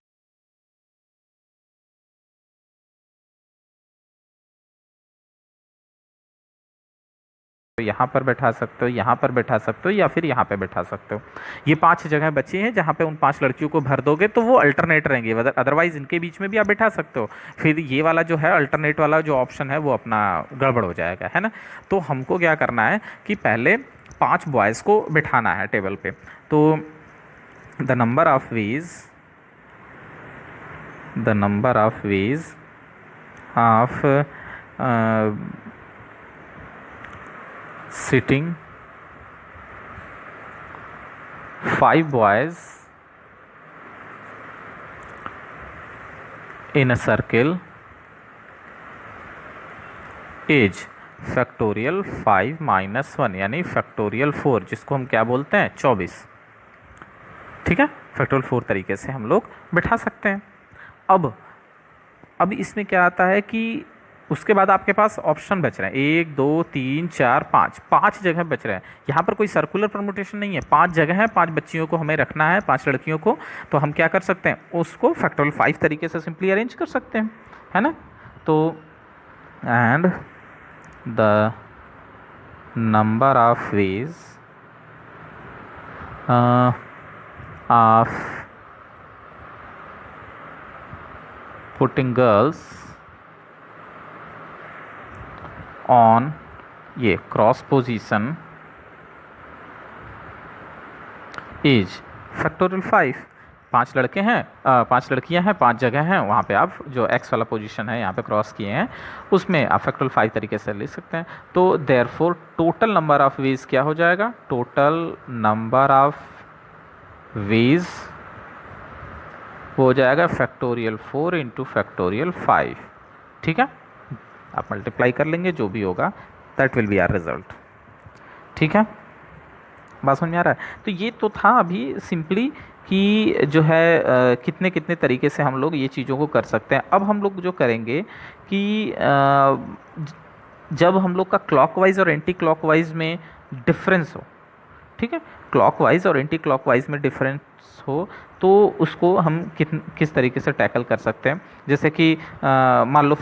यहाँ पर बैठा सकते हो, यहाँ पर बैठा सकते हो, या फिर यहाँ पे बैठा सकते हो। ये 5 जगह बची हैं जहाँ पे उन 5 लड़कियों को भर दोगे तो वो अल्टरनेट रहेंगे, अदरवाइज इनके बीच में भी आप बैठा सकते हो। फिर ये वाला जो है अल्टरनेट वाला जो ऑप्शन है वो अपना गड़बड़ हो जाएगा, है ना। तो हमको क्या करना है कि पहले 5 बॉयज़ को बिठाना है टेबल पे। तो the number of ways of sitting 5 boys in a circle is factorial 5 minus 1 यानी फैक्टोरियल 4, जिसको हम क्या बोलते हैं, 24। ठीक है, फैक्टोरियल 4 तरीके से हम लोग बिठा सकते हैं। अब इसमें क्या आता है कि उसके बाद आपके पास ऑप्शन बच रहे हैं 1 2 3 4 5 जगह बच रहे हैं। यहाँ पर कोई सर्कुलर परमुटेशन नहीं है, 5 जगह है, 5 बच्चियों को हमें रखना है, 5 लड़कियों को। तो हम क्या कर सकते हैं, उसको फैक्टोरियल 5 तरीके से सिंपली अरेंज कर सकते हैं, है ना। तो and the number of ways of putting girls on ये क्रॉस पोजीशन इज फैक्टोरियल 5। 5 लड़के हैं, 5 लड़कियां हैं, 5 जगह हैं, वहाँ पे आप जो x वाला पोजीशन है यहाँ पे क्रॉस किए हैं उसमें आप फैक्टोरियल 5 तरीके से ले सकते हैं। तो therefore total number of veg क्या हो जाएगा, टोटल नंबर ऑफ वेज हो जाएगा फैक्टोरियल 4 इंटू फैक्टोरियल 5। ठीक है, आप मल्टीप्लाई कर लेंगे, जो भी होगा that will be our result. ठीक है, बात समझ में आ रहा है। तो ये तो था अभी सिंपली कि जो है कितने कितने तरीके से हम लोग ये चीज़ों को कर सकते हैं। अब हम लोग जो करेंगे कि जब हम लोग का क्लॉकवाइज और एंटी क्लॉकवाइज में डिफरेंस हो, ठीक है, क्लॉकवाइज और एंटी क्लॉकवाइज में डिफरेंस हो, तो उसको हम किस तरीके से टैकल कर सकते हैं। जैसे कि मान लो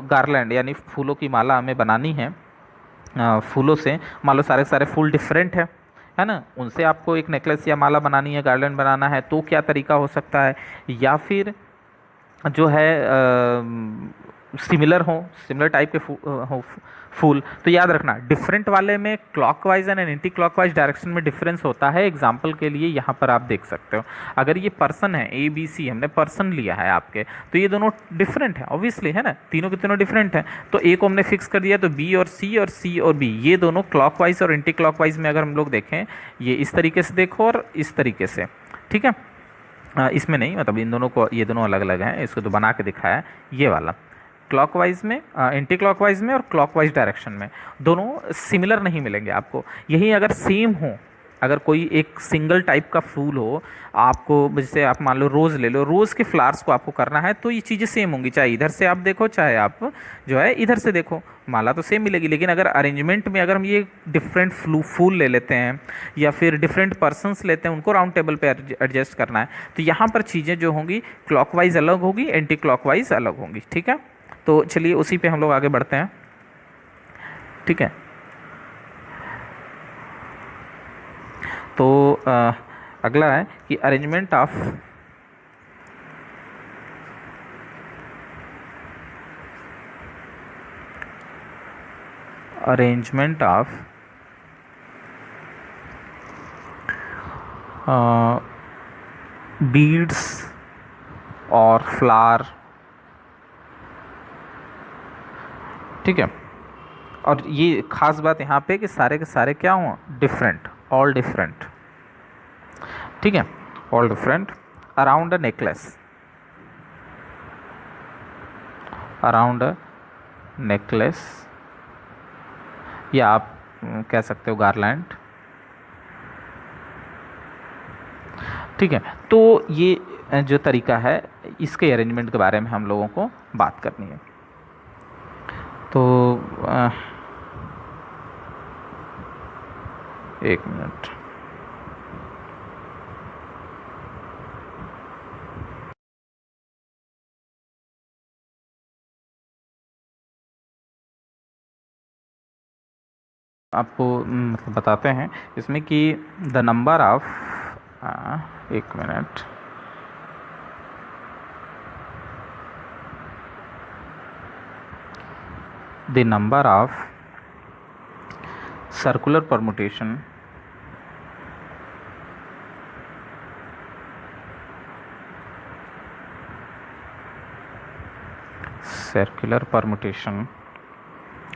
गार्लैंड यानी फूलों की माला हमें बनानी है, फूलों से मान लो सारे फूल डिफरेंट है ना, उनसे आपको एक नेकलेस या माला बनानी है, गार्लैंड बनाना है, तो क्या तरीका हो सकता है। या फिर जो है सिमिलर टाइप के फूल, तो याद रखना डिफरेंट वाले में clockwise and anti clockwise direction में डिफरेंस होता है। एग्जांपल के लिए यहाँ पर आप देख सकते हो, अगर ये पर्सन है ABC, हमने पर्सन लिया है आपके, तो ये दोनों डिफरेंट है ऑब्वियसली, है ना, तीनों के तीनों डिफरेंट हैं। तो A को हमने फिक्स कर दिया, तो B और C और C और B ये दोनों क्लॉकवाइज और एंटी क्लॉकवाइज में अगर हम लोग देखें, ये इस तरीके से देखो और इस तरीके से, ठीक है। इसमें नहीं, मतलब इन दोनों को, ये दोनों अलग अलग हैं, इसको तो बना के दिखाया है ये वाला। क्लॉकवाइज में, एंटी क्लॉकवाइज में और क्लॉकवाइज डायरेक्शन में दोनों सिमिलर नहीं मिलेंगे आपको। यही अगर सेम हो, अगर कोई एक सिंगल टाइप का फूल हो, आपको जैसे आप मान लो रोज़ ले लो, रोज़ के फ्लावर्स को आपको करना है तो ये चीज़ें सेम होंगी, चाहे इधर से आप देखो चाहे आप जो है इधर से देखो, माला तो सेम मिलेगी। लेकिन अगर अरेंजमेंट में अगर हम ये डिफरेंट फूल ले लेते हैं या फिर डिफरेंट पर्सन्स लेते हैं, उनको राउंड टेबल पे एडजस्ट करना है, तो यहाँ पर चीज़ें जो होंगी क्लॉकवाइज अलग होगी, एंटी क्लॉकवाइज अलग होंगी। ठीक है, तो चलिए उसी पे हम लोग आगे बढ़ते हैं। ठीक है, तो अगला है कि अरेंजमेंट ऑफ बीड्स और फ्लावर। ठीक है, और ये खास बात यहाँ पे कि सारे के सारे क्या हों, डिफरेंट, ऑल डिफरेंट। ठीक है, all different around a necklace, around a necklace, या आप कह सकते हो गारलैंड। ठीक है, तो ये जो तरीका है इसके अरेंजमेंट के बारे में हम लोगों को बात करनी है। तो एक मिनट, आपको मतलब बताते हैं इसमें कि द नंबर ऑफ, एक minute, the number of circular permutation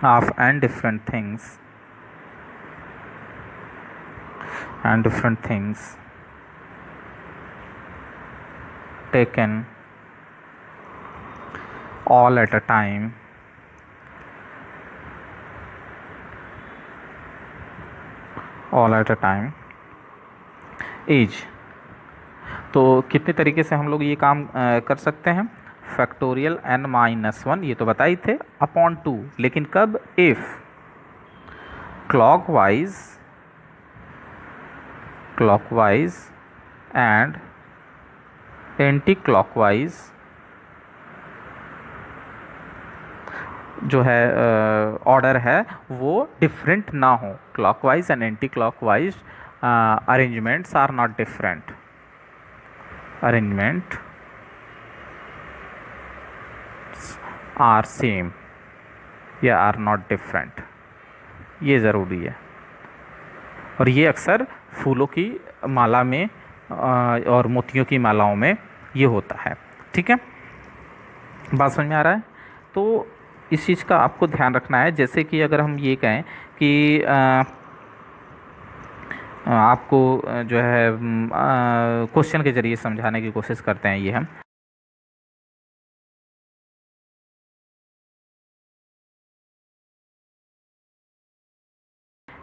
of and different things taken all at a time as. तो कितने तरीके से हम लोग ये काम कर सकते हैं, फैक्टोरियल n-1, ये तो बताए थे, अपॉन 2, लेकिन कब, if clockwise and anti clockwise जो है ऑर्डर है वो डिफरेंट ना हो। Clockwise and anti clockwise arrangements are not different, arrangement are same या आर नॉट डिफरेंट, ये ज़रूरी है। और ये अक्सर फूलों की माला में और मोतियों की मालाओं में ये होता है। ठीक है, बात समझ में आ रहा है? तो इस चीज़ का आपको ध्यान रखना है। जैसे कि अगर हम ये कहें कि आपको जो है क्वेश्चन के ज़रिए समझाने की कोशिश करते हैं, ये हम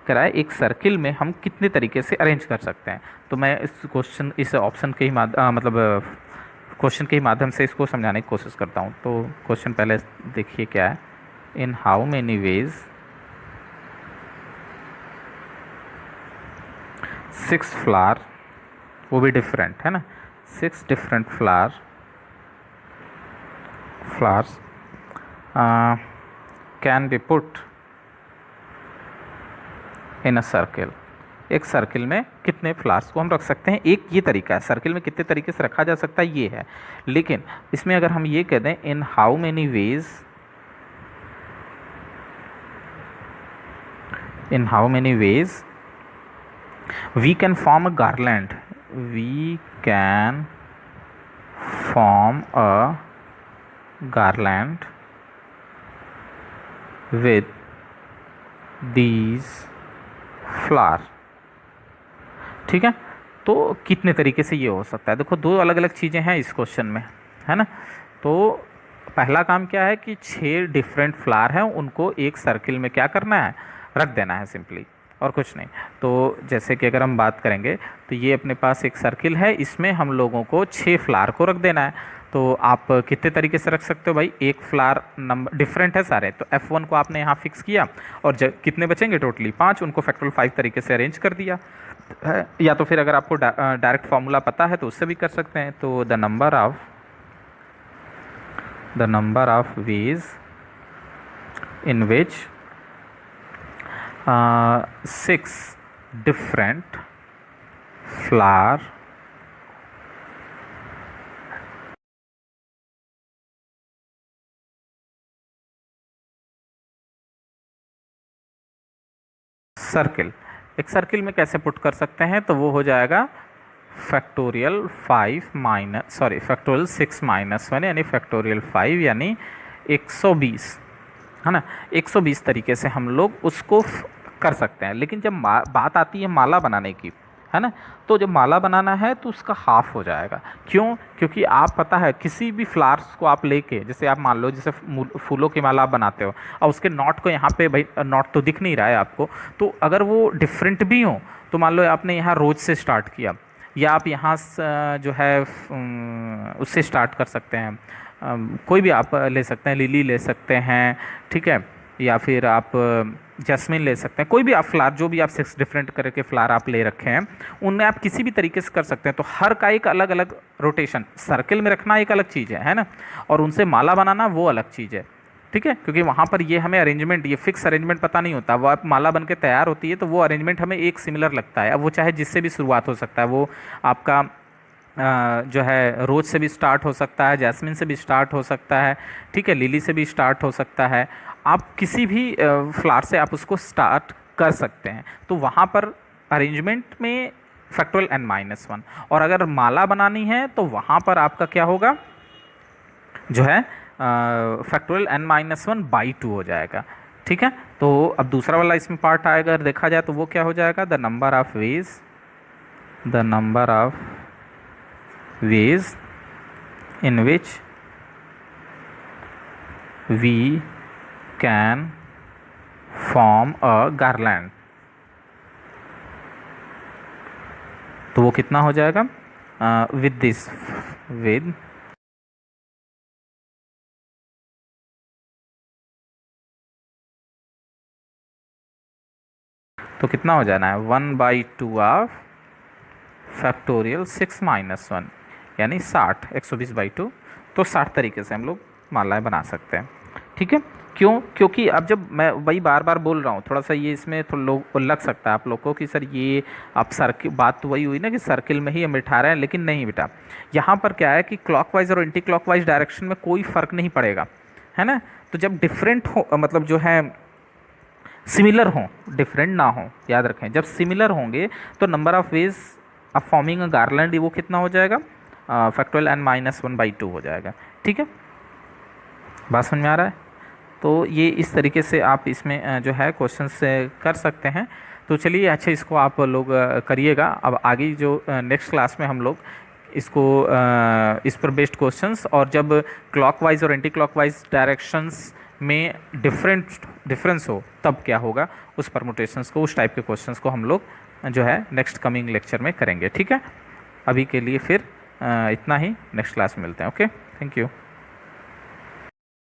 कराए एक सर्किल में हम कितने तरीके से अरेंज कर सकते हैं। तो मैं इस ऑप्शन के ही मतलब क्वेश्चन के ही माध्यम से इसको समझाने की कोशिश करता हूँ। तो क्वेश्चन पहले देखिए क्या है, in how many veg 6 flower, वो भी डिफरेंट है ना, 6 different flowers can be put in a circle. एक सर्किल में कितने फ्लावर्स को हम रख सकते हैं, एक ये तरीका है। सर्किल में कितने तरीके से रखा जा सकता है ये है, लेकिन इसमें अगर हम ये कह दें in how many ways, we can form a garland, with these flower. ठीक है, तो कितने तरीके से ये हो सकता है। देखो दो अलग अलग चीज़ें हैं इस क्वेश्चन में, है ना। तो पहला काम क्या है कि 6 डिफरेंट फ्लावर हैं, उनको एक सर्किल में क्या करना है, रख देना है सिंपली, और कुछ नहीं। तो जैसे कि अगर हम बात करेंगे तो ये अपने पास एक सर्किल है, इसमें हम लोगों को 6 फ्लावर को रख देना है। तो आप कितने तरीके से रख सकते हो भाई, एक फ्लावर नंबर डिफरेंट है सारे, तो F1 को आपने यहाँ फिक्स किया, और कितने बचेंगे टोटली 5, उनको फैक्टोरियल 5 तरीके से अरेंज कर दिया या तो फिर अगर आपको डायरेक्ट फार्मूला पता है तो उससे भी कर सकते हैं। तो the number of ways in which 6 different flower circle, एक सर्किल में कैसे पुट कर सकते हैं, तो वो हो जाएगा फैक्टोरियल 6 माइनस 1 यानी फैक्टोरियल 5 यानी 120, है ना। 120 तरीके से हम लोग उसको कर सकते हैं। लेकिन जब बात आती है माला बनाने की, है ना, तो जब माला बनाना है तो उसका हाफ हो जाएगा। क्यों? क्योंकि आप पता है किसी भी फ्लावर्स को आप लेके, जैसे आप मान लो जैसे फूलों की माला आप बनाते हो और उसके नॉट को यहाँ पे, भाई नॉट तो दिख नहीं रहा है आपको, तो अगर वो डिफरेंट भी हो, तो मान लो आपने यहाँ रोज से स्टार्ट किया, या आप यहाँ जो है उससे स्टार्ट कर सकते हैं, कोई भी आप ले सकते हैं, लिली ले सकते हैं, ठीक है, या फिर आप जैस्मिन ले सकते हैं, कोई भी आप फ्लावर, जो भी आप 6 डिफरेंट करके फ्लावर आप ले रखे हैं, उनमें आप किसी भी तरीके से कर सकते हैं। तो हर का एक अलग अलग रोटेशन, सर्किल में रखना एक अलग चीज़ है ना, और उनसे माला बनाना वो अलग चीज़ है, ठीक है। क्योंकि वहाँ पर ये हमें अरेंजमेंट, ये फिक्स अरेंजमेंट पता नहीं होता, वो आप माला बन के तैयार होती है तो वो अरेंजमेंट हमें एक सिमिलर लगता है। अब वो चाहे जिससे भी शुरुआत हो सकता है, वो आपका जो है रोज से भी स्टार्ट हो सकता है, जैस्मिन से भी स्टार्ट हो सकता है, ठीक है, लिली से भी स्टार्ट हो सकता है, आप किसी भी फ्लावर से आप उसको स्टार्ट कर सकते हैं। तो वहाँ पर अरेंजमेंट में फैक्टोरियल n-1, और अगर माला बनानी है तो वहाँ पर आपका क्या होगा, जो है फैक्टोरियल n-1/2 हो जाएगा, ठीक है। तो अब दूसरा वाला इसमें पार्ट आएगा, अगर देखा जाए तो वो क्या हो जाएगा, the number of ways in which we can form a garland. तो वो कितना हो जाएगा, विद तो कितना हो जाना है, 1/2 ऑफ फैक्टोरियल 6-1 यानी 60, 120/2। तो 60 तरीके से हम लोग मालाएं बना सकते हैं, ठीक है। क्यों? क्योंकि अब जब मैं वही बार बार बोल रहा हूँ, थोड़ा सा ये इसमें थोड़ा लोग लग सकता है आप लोगों को कि सर ये आप सर्किल, बात तो वही हुई ना कि सर्किल में ही हम बिठा रहे हैं, लेकिन नहीं बेटा, यहाँ पर क्या है कि क्लॉकवाइज और एंटी क्लॉकवाइज डायरेक्शन में कोई फ़र्क नहीं पड़ेगा, है ना। तो जब डिफरेंट हो, मतलब जो है सिमिलर हों, डिफरेंट ना हो, याद रखें, जब सिमिलर होंगे तो number of ways of forming a garland वो कितना हो जाएगा, फैक्टोरियल n-1/2 हो जाएगा, ठीक है। बात समझ में आ रहा है? तो ये इस तरीके से आप इसमें जो है क्वेश्चन से कर सकते हैं। तो चलिए, अच्छा इसको आप लोग करिएगा। अब आगे जो नेक्स्ट क्लास में हम लोग इसको इस पर बेस्ड क्वेश्चंस, और जब क्लॉकवाइज और एंटी क्लॉकवाइज डायरेक्शंस में डिफरेंस हो तब क्या होगा, उस परमुटेशंस को, उस टाइप के क्वेश्चंस को हम लोग जो है नेक्स्ट कमिंग लेक्चर में करेंगे, ठीक है। अभी के लिए फिर इतना ही, नेक्स्ट क्लास में मिलते हैं। Okay, thank you.